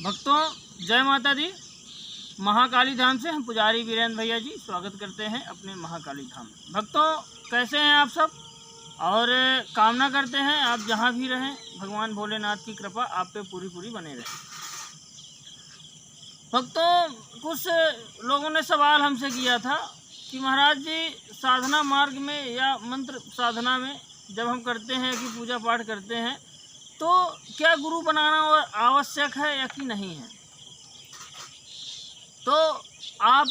भक्तों जय माता दी। महाकाली धाम से हम पुजारी वीरेंद्र भैया जी स्वागत करते हैं अपने महाकाली धाम में। भक्तों कैसे हैं आप सब, और कामना करते हैं आप जहां भी रहें भगवान भोलेनाथ की कृपा आप पे पूरी बने रहे। भक्तों कुछ लोगों ने सवाल हमसे किया था कि महाराज जी साधना मार्ग में या मंत्र साधना में जब हम करते हैं कि पूजा पाठ करते हैं तो क्या गुरु बनाना आवश्यक है या कि नहीं है। तो आप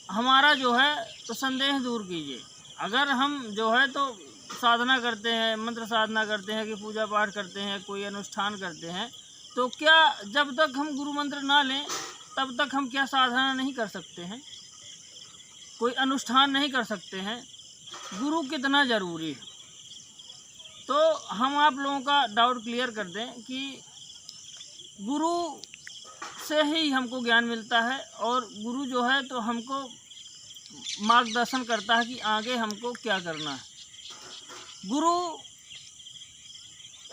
हमारा जो है तो संदेह दूर कीजिए। अगर हम जो है तो साधना करते हैं, मंत्र साधना करते हैं कि पूजा पाठ करते हैं, कोई अनुष्ठान करते हैं, तो क्या जब तक हम गुरु मंत्र ना लें तब तक हम क्या साधना नहीं कर सकते हैं, कोई अनुष्ठान नहीं कर सकते हैं। गुरु कितना ज़रूरी है। तो हम आप लोगों का डाउट क्लियर कर दें कि गुरु से ही हमको ज्ञान मिलता है और गुरु जो है तो हमको मार्गदर्शन करता है कि आगे हमको क्या करना है। गुरु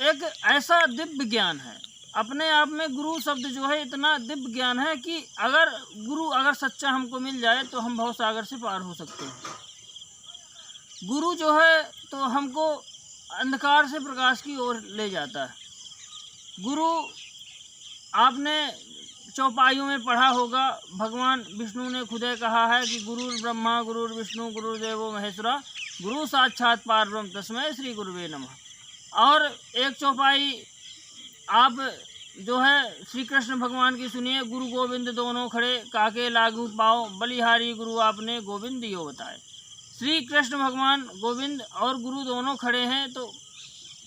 एक ऐसा दिव्य ज्ञान है, अपने आप में गुरु शब्द जो है इतना दिव्य ज्ञान है कि अगर सच्चा हमको मिल जाए तो हम भव सागर से पार हो सकते हैं। गुरु जो है तो हमको अंधकार से प्रकाश की ओर ले जाता है। गुरु आपने चौपाइयों में पढ़ा होगा, भगवान विष्णु ने खुद कहा है कि गुरु ब्रह्मा गुरु विष्णु गुरुदेवो महेश्वरा गुरु साक्षात पारब्रह्म तस्मै श्री गुरुवे नमः। और एक चौपाई आप जो है श्री कृष्ण भगवान की सुनिए, गुरु गोविंद दोनों खड़े काके लागू पाओ बलिहारी गुरु आपने गोविंद दियो बताए। श्री कृष्ण भगवान गोविंद और गुरु दोनों खड़े हैं तो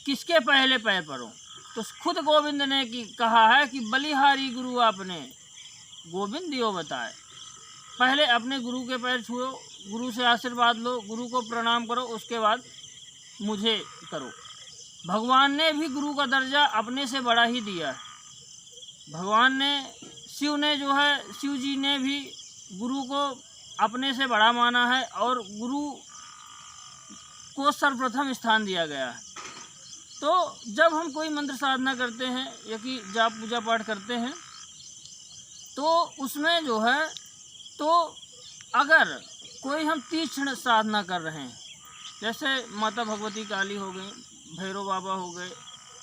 किसके पहले पैर पड़ो, तो खुद गोविंद ने कहा है कि बलिहारी गुरु आपने गोविंद दियो बताए। पहले अपने गुरु के पैर छुओ, गुरु से आशीर्वाद लो, गुरु को प्रणाम करो, उसके बाद मुझे करो। भगवान ने भी गुरु का दर्जा अपने से बड़ा ही दिया है। भगवान ने शिव जी ने भी गुरु को अपने से बड़ा माना है और गुरु को सर्वप्रथम स्थान दिया गया है। तो जब हम कोई मंत्र साधना करते हैं या कि जाप पूजा पाठ करते हैं तो उसमें जो है तो अगर कोई हम तीक्ष्ण साधना कर रहे हैं, जैसे माता भगवती काली हो गई, भैरव बाबा हो गए,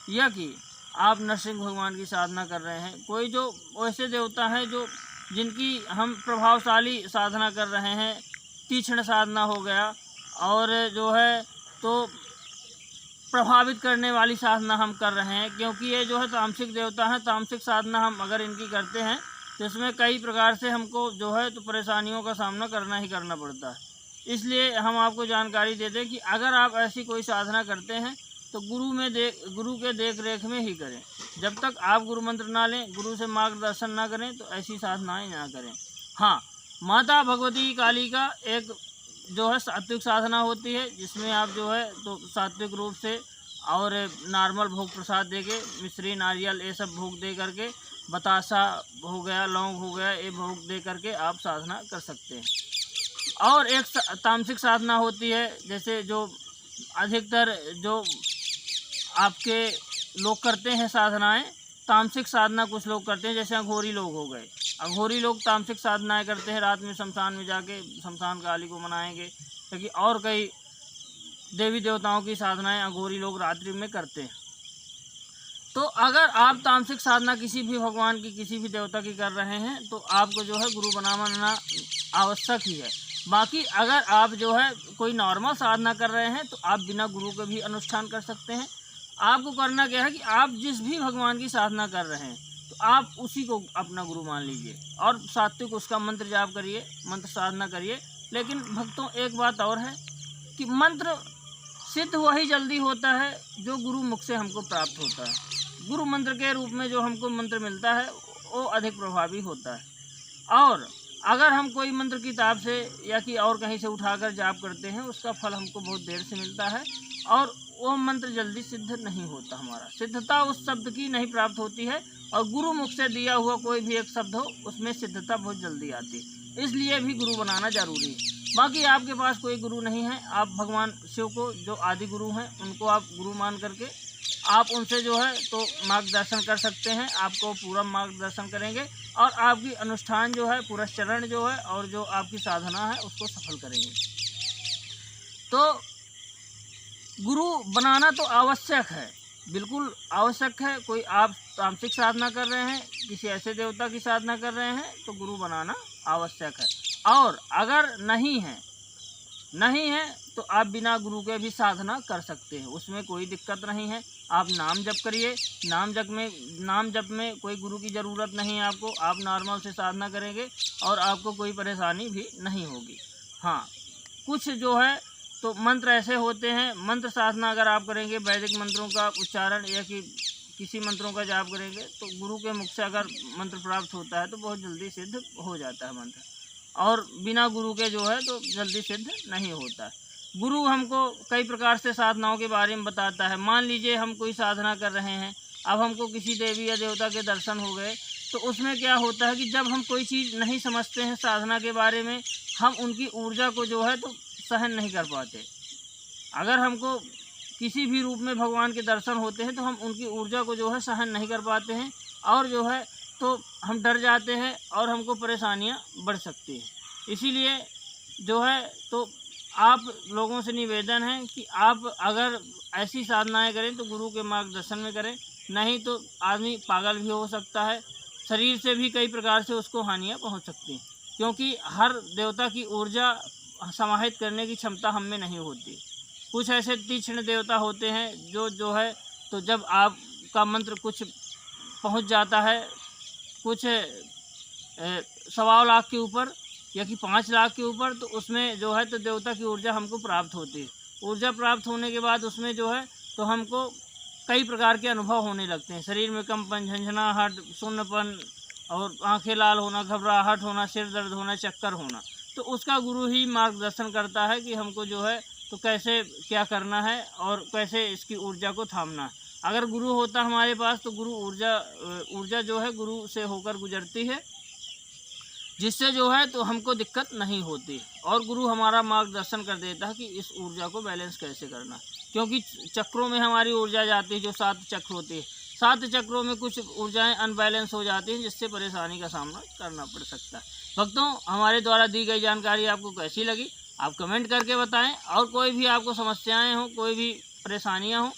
या कि आप नरसिंह भगवान की साधना कर रहे हैं, कोई जो ऐसे देवता हैं जो जिनकी हम प्रभावशाली साधना कर रहे हैं, तीक्ष्ण साधना हो गया, और जो है तो प्रभावित करने वाली साधना हम कर रहे हैं, क्योंकि ये जो है तामसिक देवता हैं। तामसिक साधना हम अगर इनकी करते हैं तो इसमें कई प्रकार से हमको जो है तो परेशानियों का सामना करना ही करना पड़ता है। इसलिए हम आपको जानकारी दे दें कि अगर आप ऐसी कोई साधना करते हैं तो गुरु के देख रेख में ही करें। जब तक आप गुरु मंत्र ना लें, गुरु से मार्गदर्शन ना करें तो ऐसी साधनाएं ना करें। हाँ, माता भगवती काली का एक जो है सात्विक साधना होती है, जिसमें आप जो है तो सात्विक रूप से और नॉर्मल भोग प्रसाद देके, मिश्री नारियल ये सब भोग दे करके, बतासा हो गया, लौंग हो गया, ये भोग दे करके आप साधना कर सकते हैं। और एक तामसिक साधना होती है, जैसे जो अधिकतर जो आपके लोग करते हैं साधनाएं, तामसिक साधना कुछ लोग करते हैं, जैसे अघोरी लोग हो गए। अघोरी लोग तामसिक साधनाएं करते हैं, रात में शमशान में जाके शमशान काली को मनाएंगे, क्योंकि और कई देवी देवताओं की साधनाएं अघोरी लोग रात्रि में करते हैं। तो अगर आप तामसिक साधना किसी भी भगवान की, किसी भी देवता की कर रहे हैं तो आपको जो है गुरु बनाना आवश्यक ही है। बाकी अगर आप जो है कोई नॉर्मल साधना कर रहे हैं तो आप बिना गुरु के भी अनुष्ठान कर सकते हैं। आपको करना क्या है कि आप जिस भी भगवान की साधना कर रहे हैं तो आप उसी को अपना गुरु मान लीजिए और सात्विक उसका मंत्र जाप करिए, मंत्र साधना करिए। लेकिन भक्तों एक बात और है कि मंत्र सिद्ध वही जल्दी होता है जो गुरु मुख से हमको प्राप्त होता है। गुरु मंत्र के रूप में जो हमको मंत्र मिलता है वो अधिक प्रभावी होता है। और अगर हम कोई मंत्र किताब से या कि और कहीं से उठाकर जाप करते हैं उसका फल हमको बहुत देर से मिलता है और वो मंत्र जल्दी सिद्ध नहीं होता। हमारा सिद्धता उस शब्द की नहीं प्राप्त होती है, और गुरु मुख से दिया हुआ कोई भी एक शब्द हो उसमें सिद्धता बहुत जल्दी आती है। इसलिए भी गुरु बनाना जरूरी है। बाकी आपके पास कोई गुरु नहीं है, आप भगवान शिव को जो आदि गुरु हैं उनको आप गुरु मान करके आप उनसे जो है तो मार्गदर्शन कर सकते हैं, आपको पूरा मार्गदर्शन करेंगे और आपकी अनुष्ठान जो है, पुरस्चरण जो है और जो आपकी साधना है उसको सफल करेंगे। तो गुरु बनाना तो आवश्यक है, बिल्कुल आवश्यक है। कोई आप तामसिक साधना कर रहे हैं, किसी ऐसे देवता की साधना कर रहे हैं तो गुरु बनाना आवश्यक है। और अगर नहीं है तो आप बिना गुरु के भी साधना कर सकते हैं, उसमें कोई दिक्कत नहीं है। आप नाम जप करिए, नाम जप में कोई गुरु की ज़रूरत नहीं है आपको, आप नॉर्मल से साधना करेंगे और आपको कोई परेशानी भी नहीं होगी। हाँ, कुछ जो है तो मंत्र ऐसे होते हैं, मंत्र साधना अगर आप करेंगे, वैदिक मंत्रों का उच्चारण या कि किसी मंत्रों का जाप करेंगे तो गुरु के मुख से अगर मंत्र प्राप्त होता है तो बहुत जल्दी सिद्ध हो जाता है मंत्र, और बिना गुरु के जो है तो जल्दी सिद्ध नहीं होता है। गुरु हमको कई प्रकार से साधनाओं के बारे में बताता है। मान लीजिए हम कोई साधना कर रहे हैं, अब हमको किसी देवी या देवता के दर्शन हो गए, तो उसमें क्या होता है कि जब हम कोई चीज़ नहीं समझते हैं साधना के बारे में, हम उनकी ऊर्जा को जो है तो सहन नहीं कर पाते। अगर हमको किसी भी रूप में भगवान के दर्शन होते हैं तो हम उनकी ऊर्जा को जो है सहन नहीं कर पाते हैं और जो है तो हम डर जाते हैं और हमको परेशानियां बढ़ सकती हैं। इसीलिए जो है तो आप लोगों से निवेदन है कि आप अगर ऐसी साधनाएं करें तो गुरु के मार्गदर्शन में करें, नहीं तो आदमी पागल भी हो सकता है, शरीर से भी कई प्रकार से उसको हानियां पहुंच सकती हैं, क्योंकि हर देवता की ऊर्जा समाहित करने की क्षमता हम में नहीं होती। कुछ ऐसे तीक्ष्ण देवता होते हैं जो है तो जब आपका मंत्र कुछ पहुंच जाता है, कुछ 1.25 लाख के ऊपर या कि 5 लाख के ऊपर, तो उसमें जो है तो देवता की ऊर्जा हमको प्राप्त होती है। ऊर्जा प्राप्त होने के बाद उसमें जो है तो हमको कई प्रकार के अनुभव होने लगते हैं, शरीर में कंपन, झंझनाहट, सुन्नपन और आंखें लाल होना, घबराहट होना, सिर दर्द होना, चक्कर होना। तो उसका गुरु ही मार्गदर्शन करता है कि हमको जो है तो कैसे क्या करना है और कैसे इसकी ऊर्जा को थामना है। अगर गुरु होता हमारे पास तो गुरु ऊर्जा जो है गुरु से होकर गुजरती है, जिससे जो है तो हमको दिक्कत नहीं होती और गुरु हमारा मार्गदर्शन कर देता है कि इस ऊर्जा को बैलेंस कैसे करना। क्योंकि चक्रों में हमारी ऊर्जा जाती है, जो 7 चक्र होते हैं, 7 चक्रों में कुछ ऊर्जाएं अनबैलेंस हो जाती हैं, जिससे परेशानी का सामना करना पड़ सकता है। भक्तों, हमारे द्वारा दी गई जानकारी आपको कैसी लगी आप कमेंट करके बताएं, और कोई भी आपको समस्याएं हो, कोई भी परेशानियां हो,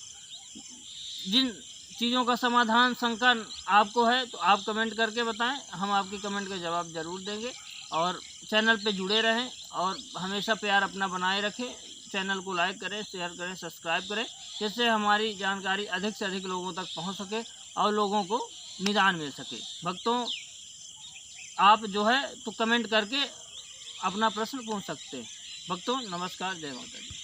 जिन चीज़ों का समाधान शंका आपको है तो आप कमेंट करके बताएं, हम आपके कमेंट का जवाब ज़रूर देंगे। और चैनल पे जुड़े रहें और हमेशा प्यार अपना बनाए रखें। चैनल को लाइक करें, शेयर करें, सब्सक्राइब करें, जिससे हमारी जानकारी अधिक से अधिक लोगों तक पहुंच सके और लोगों को निदान मिल सके। भक्तों, आप जो है तो कमेंट करके अपना प्रश्न पूछ सकते हैं। भक्तों, नमस्कार, जय माता दी।